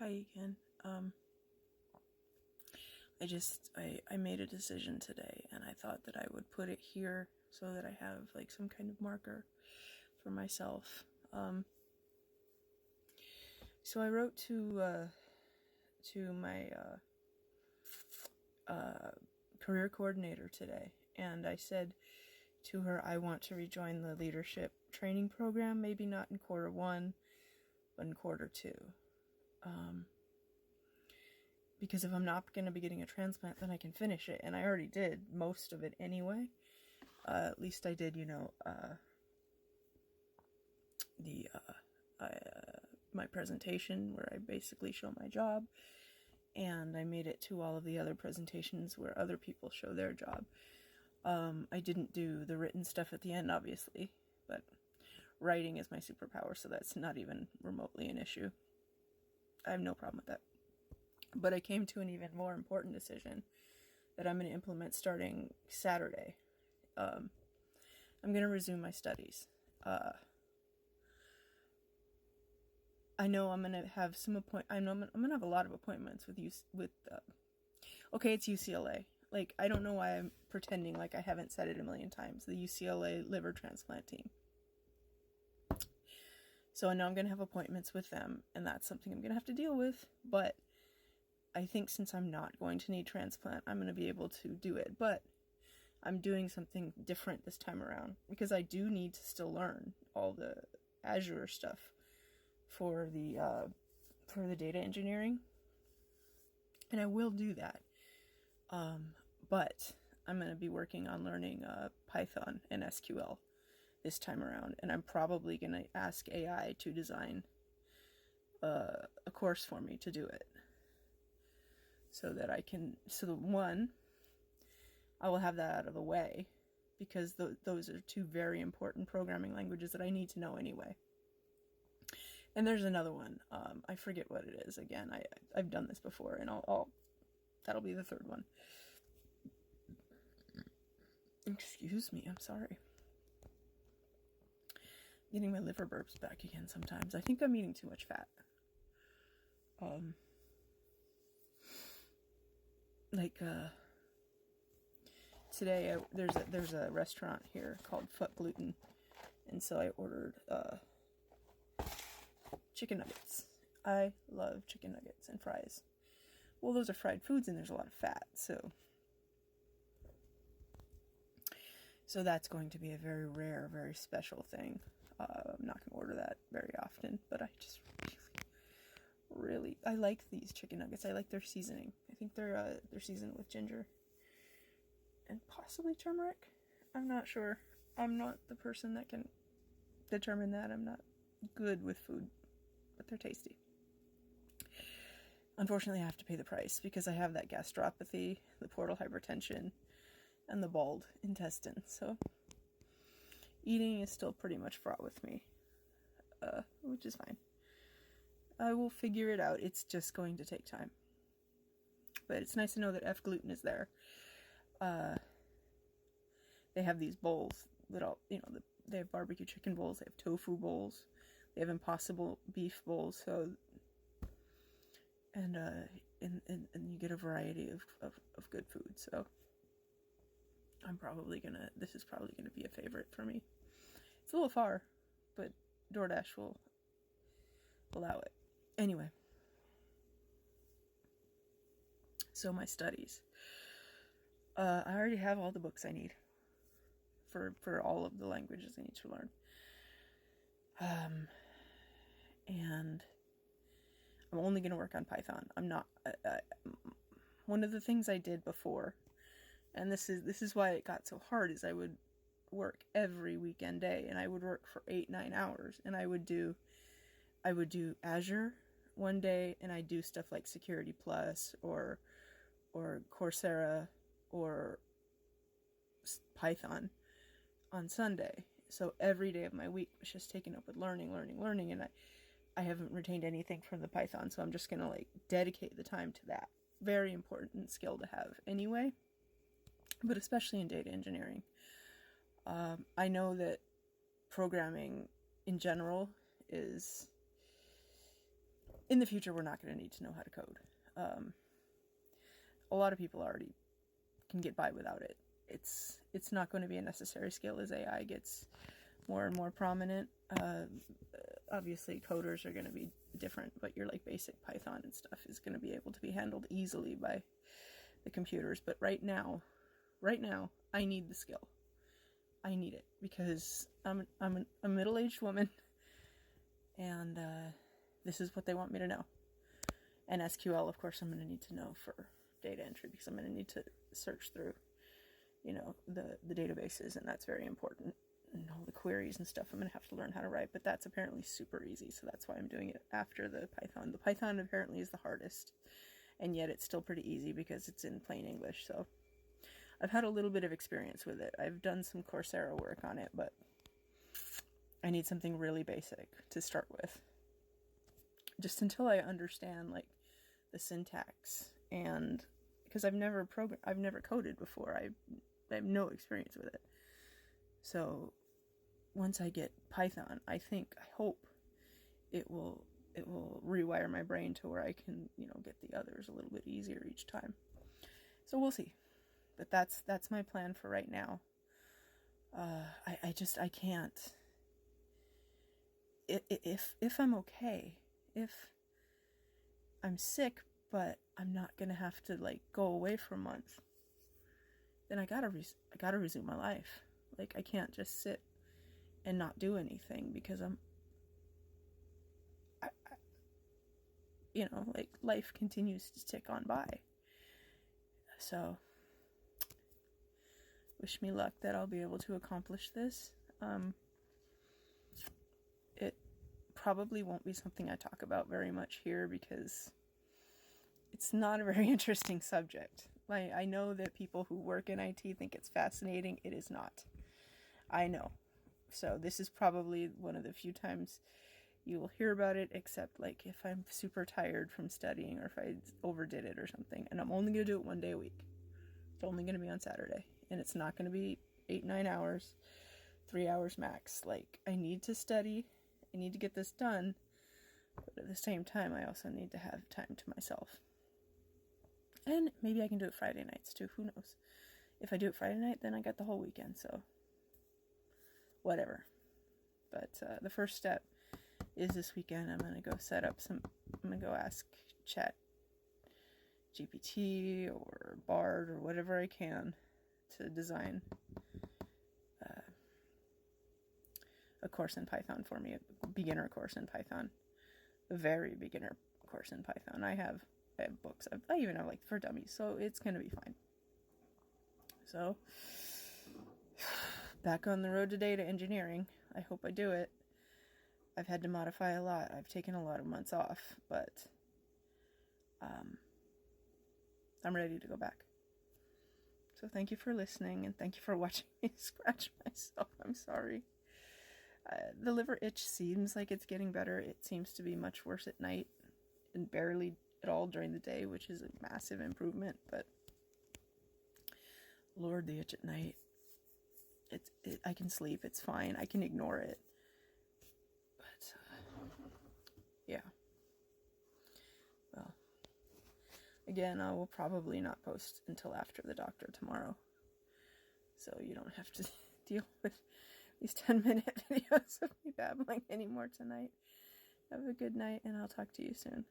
Hi again. I made a decision today, and I thought that I would put it here so that I have like some kind of marker for myself. So I wrote to my career coordinator today, and I said to her I want to rejoin the leadership training program, maybe not in quarter one, but in quarter two. Because if I'm not going to be getting a transplant, then I can finish it. And I already did most of it anyway. At least I did, my presentation where I basically show my job. And I made it to all of the other presentations where other people show their job. I didn't do the written stuff at the end, obviously. But writing is my superpower, so that's not even remotely an issue. I have no problem with that. But I came to an even more important decision that I'm going to implement starting Saturday. I'm going to resume my studies. I know I'm going to have some I'm going to have a lot of appointments with okay, it's UCLA. Like, I don't know why I'm pretending like I haven't said it a million times. The UCLA liver transplant team. So I know I'm going to have appointments with them, and that's something I'm going to have to deal with, but I think since I'm not going to need transplant, I'm going to be able to do it. But I'm doing something different this time around because I do need to still learn all the Azure stuff for the data engineering, and I will do that. But I'm going to be working on learning Python and SQL this time around, and I'm probably going to ask AI to design a course for me to do it. So that I will have that out of the way, because those are two very important programming languages that I need to know anyway. And there's another one. I forget what it is again. I've done this before, and that'll be the third one. Excuse me, I'm sorry. Getting my liver burps back again sometimes. I think I'm eating too much fat. Today there's a restaurant here called Fuck Gluten, and so I ordered chicken nuggets. I love chicken nuggets and fries. Well, those are fried foods and there's a lot of fat, so that's going to be a very rare, very special thing. I'm not going to order that very often, but I just really I like these chicken nuggets. I like their seasoning. I think they're seasoned with ginger and possibly turmeric. I'm not sure. I'm not the person that can determine that. I'm not good with food, but they're tasty. Unfortunately, I have to pay the price because I have that gastropathy, the portal hypertension, and the bald intestine. So eating is still pretty much fraught with me, which is fine. I will figure it out. It's just going to take time. But it's nice to know that F gluten is there. They have these bowls that they have barbecue chicken bowls, they have tofu bowls, they have Impossible beef bowls, and you get a variety of good food. So this is probably gonna be a favorite for me. It's a little far, but DoorDash will allow it. Anyway, so my studies. I already have all the books I need for all of the languages I need to learn. And I'm only going to work on Python. I'm not. One of the things I did before, and this is why it got so hard, is I would work every weekend day, and I would work for 8-9 hours, and I would do Azure one day, and I'd do stuff like Security Plus or Coursera or Python on Sunday. So every day of my week was just taken up with learning, and I haven't retained anything from the Python, so I'm just gonna dedicate the time to that. Very important skill to have anyway, but especially in data engineering. I know that programming in general is in the future, we're not going to need to know how to code. A lot of people already can get by without it. It's not going to be a necessary skill as AI gets more and more prominent. Obviously, coders are going to be different, but your like basic Python and stuff is going to be able to be handled easily by the computers. But right now, I need the skill. I need it because I'm a middle-aged woman, and this is what they want me to know. And SQL, of course, I'm going to need to know for data entry because I'm going to need to search through, the databases, and that's very important. And all the queries and stuff I'm going to have to learn how to write, but that's apparently super easy, so that's why I'm doing it after the Python. The Python apparently is the hardest, and yet it's still pretty easy because it's in plain English, so I've had a little bit of experience with it. I've done some Coursera work on it, but I need something really basic to start with. Just until I understand, like, the syntax, and because I've never coded before. I have no experience with it. So once I get Python, I hope it will rewire my brain to where I can, get the others a little bit easier each time. So we'll see. But that's my plan for right now. I can't. If I'm okay, if I'm sick, but I'm not gonna have to like go away for a month, then I gotta resume my life. Like, I can't just sit and not do anything because life continues to tick on by. So, wish me luck that I'll be able to accomplish this. It probably won't be something I talk about very much here because it's not a very interesting subject. I know that people who work in IT think it's fascinating. It is not. I know. So this is probably one of the few times you will hear about it, except like if I'm super tired from studying or if I overdid it or something. And I'm only going to do it one day a week. It's only going to be on Saturday. And it's not going to be 8-9 hours, 3 hours max. Like, I need to study. I need to get this done. But at the same time, I also need to have time to myself. And maybe I can do it Friday nights too. Who knows? If I do it Friday night, then I got the whole weekend. So, whatever. But the first step is this weekend. I'm going to go I'm going to go ask Chat GPT or Bard or whatever I can to design a course in Python for me. A beginner course in Python. A very beginner course in Python. I have books. I even have like for dummies, so it's gonna be fine. So back on the road to data engineering. I hope I do it. I've had to modify a lot. I've taken a lot of months off, but I'm ready to go back. So thank you for listening, and thank you for watching me scratch myself. I'm sorry. The liver itch seems like it's getting better. It seems to be much worse at night and barely at all during the day, which is a massive improvement. But Lord, the itch at night. I can sleep. It's fine. I can ignore it. But yeah. Well, again, I will probably not post until after the doctor tomorrow, so you don't have to deal with these 10-minute videos of me babbling anymore tonight. Have a good night, and I'll talk to you soon.